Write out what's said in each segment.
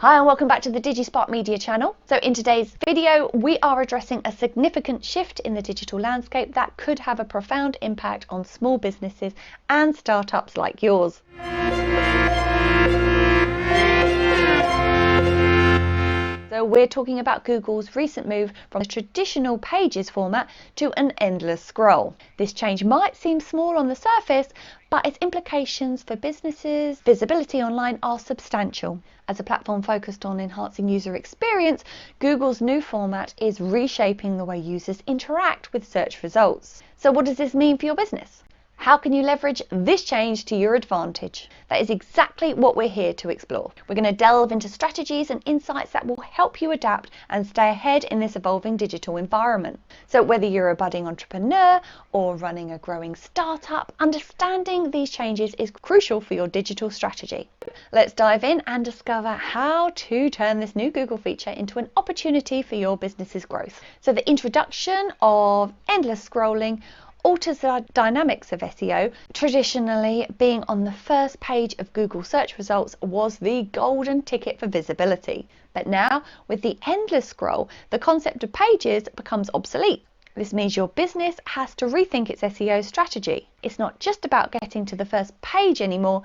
Hi and welcome back to the Digisparq Media channel. So in today's video, we are addressing a significant shift in the digital landscape that could have a profound impact on small businesses and startups like yours. So we're talking about Google's recent move from the traditional pages format to an endless scroll. This change might seem small on the surface, but its implications for businesses' visibility online are substantial. As a platform focused on enhancing user experience, Google's new format is reshaping the way users interact with search results. So what does this mean for your business? How can you leverage this change to your advantage? That is exactly what we're here to explore. We're going to delve into strategies and insights that will help you adapt and stay ahead in this evolving digital environment. So whether you're a budding entrepreneur or running a growing startup, understanding these changes is crucial for your digital strategy. Let's dive in and discover how to turn this new Google feature into an opportunity for your business's growth. So the introduction of endless scrolling alters the dynamics of SEO. Traditionally, being on the first page of Google search results was the golden ticket for visibility. But now, with the endless scroll, the concept of pages becomes obsolete. This means your business has to rethink its SEO strategy. It's not just about getting to the first page anymore.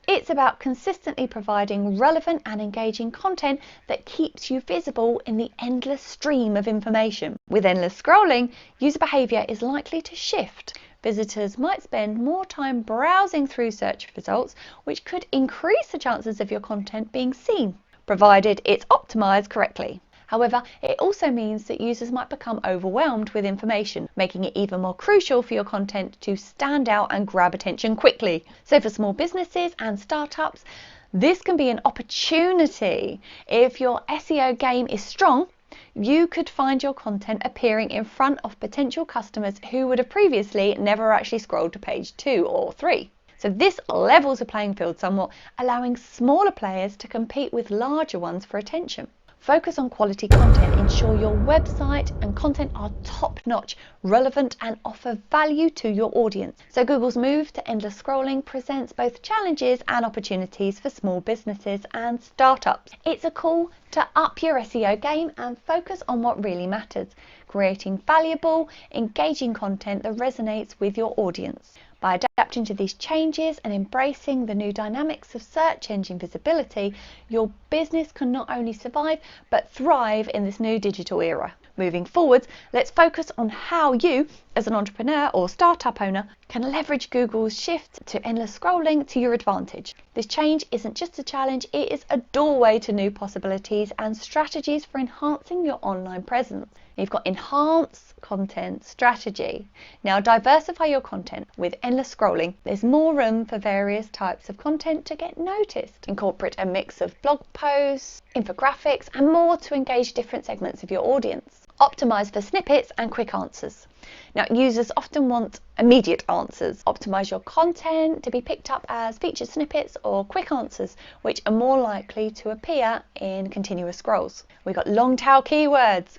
It's about consistently providing relevant and engaging content that keeps you visible in the endless stream of information. With endless scrolling, user behavior is likely to shift. Visitors might spend more time browsing through search results, which could increase the chances of your content being seen, provided it's optimized correctly. However, it also means that users might become overwhelmed with information, making it even more crucial for your content to stand out and grab attention quickly. So for small businesses and startups, this can be an opportunity. If your SEO game is strong, you could find your content appearing in front of potential customers who would have previously never actually scrolled to page 2 or 3. So this levels the playing field somewhat, allowing smaller players to compete with larger ones for attention. Focus on quality content, ensure your website and content are top-notch, relevant and offer value to your audience. So Google's move to endless scrolling presents both challenges and opportunities for small businesses and startups. It's a call to up your SEO game and focus on what really matters, creating valuable, engaging content that resonates with your audience. By adapting to these changes and embracing the new dynamics of search engine visibility, your business can not only survive but thrive in this new digital era. Moving forwards, let's focus on how you, as an entrepreneur or startup owner, can leverage Google's shift to endless scrolling to your advantage. This change isn't just a challenge, it is a doorway to new possibilities and strategies for enhancing your online presence. You've got enhanced content strategy. Now diversify your content. With endless scrolling, there's more room for various types of content to get noticed. Incorporate a mix of blog posts, infographics, and more to engage different segments of your audience. Optimize for snippets and quick answers. Now, users often want immediate answers. Optimize your content to be picked up as featured snippets or quick answers, which are more likely to appear in continuous scrolls. We've got long tail keywords.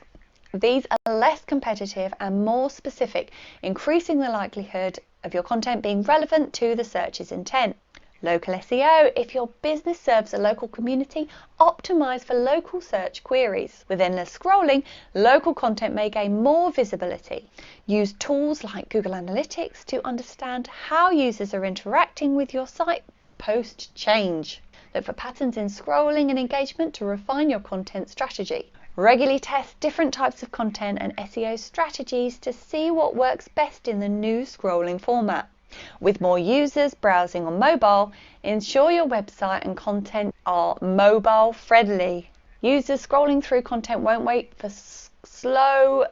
These are less competitive and more specific, increasing the likelihood of your content being relevant to the search's intent. Local SEO. If your business serves a local community, optimize for local search queries. With endless scrolling, local content may gain more visibility. Use tools like Google Analytics to understand how users are interacting with your site post-change. Look for patterns in scrolling and engagement to refine your content strategy. Regularly test different types of content and SEO strategies to see what works best in the new scrolling format. With more users browsing on mobile, ensure your website and content are mobile friendly. Users scrolling through content won't wait for slow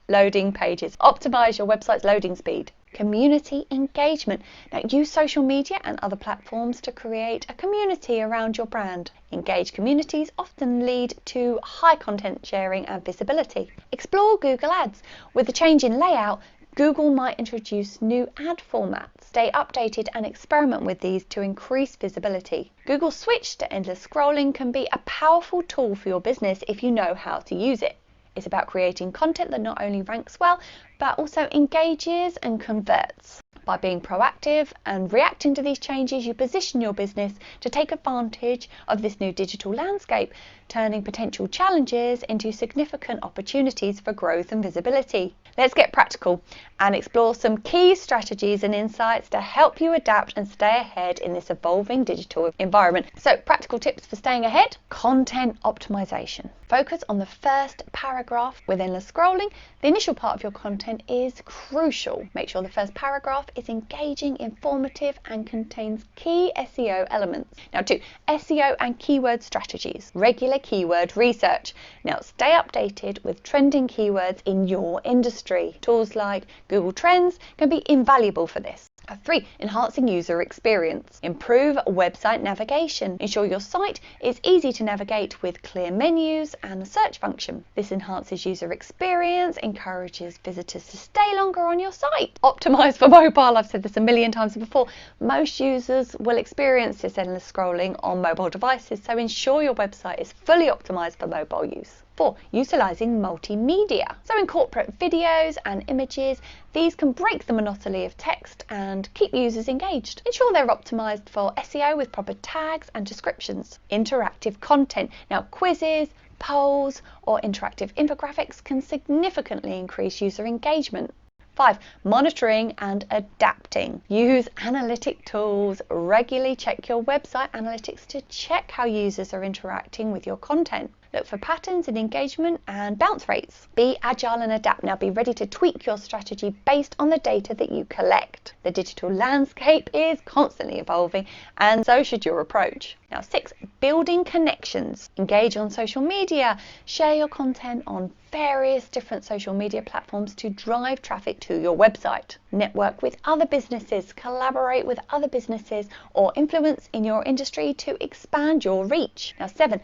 loading pages. Optimize your website's loading speed. Community engagement. Now use social media and other platforms to create a community around your brand. Engaged communities often lead to high content sharing and visibility. Explore Google Ads. With the change in layout, Google might introduce new ad formats. Stay updated and experiment with these to increase visibility. Google's switch to endless scrolling can be a powerful tool for your business if you know how to use it. It's about creating content that not only ranks well, but also engages and converts. By being proactive and reacting to these changes, you position your business to take advantage of this new digital landscape, turning potential challenges into significant opportunities for growth and visibility. Let's get practical and explore some key strategies and insights to help you adapt and stay ahead in this evolving digital environment. So, practical tips for staying ahead: content optimization. Focus on the first paragraph. With endless scrolling, the initial part of your content is crucial. Make sure the first paragraph is engaging, informative, and contains key SEO elements. Now, 2, SEO and keyword strategies. Regular keyword research. Now, stay updated with trending keywords in your industry. Tools like Google Trends can be invaluable for this. 3, enhancing user experience. Improve website navigation. Ensure your site is easy to navigate with clear menus and a search function. This enhances user experience, encourages visitors to stay longer on your site. Optimize for mobile. I've said this a million times before. Most users will experience this endless scrolling on mobile devices, so ensure your website is fully optimized for mobile use. 4, utilizing multimedia. So incorporate videos and images. These can break the monotony of text and keep users engaged. Ensure they're optimized for SEO with proper tags and descriptions. Interactive content. Now, quizzes, polls, or interactive infographics can significantly increase user engagement. 5, monitoring and adapting. Use analytic tools. Regularly check your website analytics to check how users are interacting with your content. Look for patterns in engagement and bounce rates. Be agile and adapt. Now, be ready to tweak your strategy based on the data that you collect. The digital landscape is constantly evolving, and so should your approach. Now, 6, building connections. Engage on social media. Share your content on various different social media platforms to drive traffic to your website. Network with other businesses. Collaborate with other businesses or influence in your industry to expand your reach. Now, 7,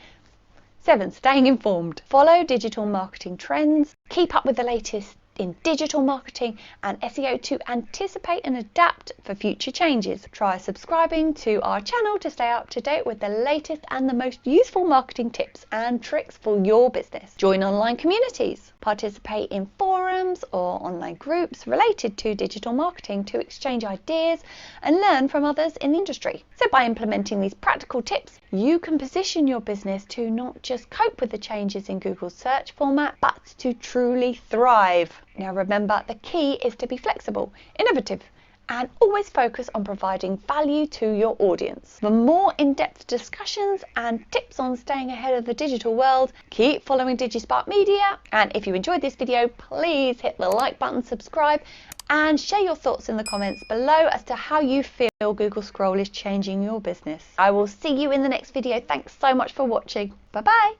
staying informed. Follow digital marketing trends. Keep up with the latest in digital marketing and SEO to anticipate and adapt for future changes. Try subscribing to our channel to stay up to date with the latest and the most useful marketing tips and tricks for your business. Join online communities. Participate in forums or online groups related to digital marketing to exchange ideas and learn from others in the industry. So by implementing these practical tips, you can position your business to not just cope with the changes in Google's search format, but to truly thrive. Now remember, the key is to be flexible, innovative, and always focus on providing value to your audience. For more in-depth discussions and tips on staying ahead of the digital world, keep following Digisparq Media. And if you enjoyed this video, please hit the like button, subscribe, and share your thoughts in the comments below as to how you feel Google Scroll is changing your business. I will see you in the next video. Thanks so much for watching. Bye-bye.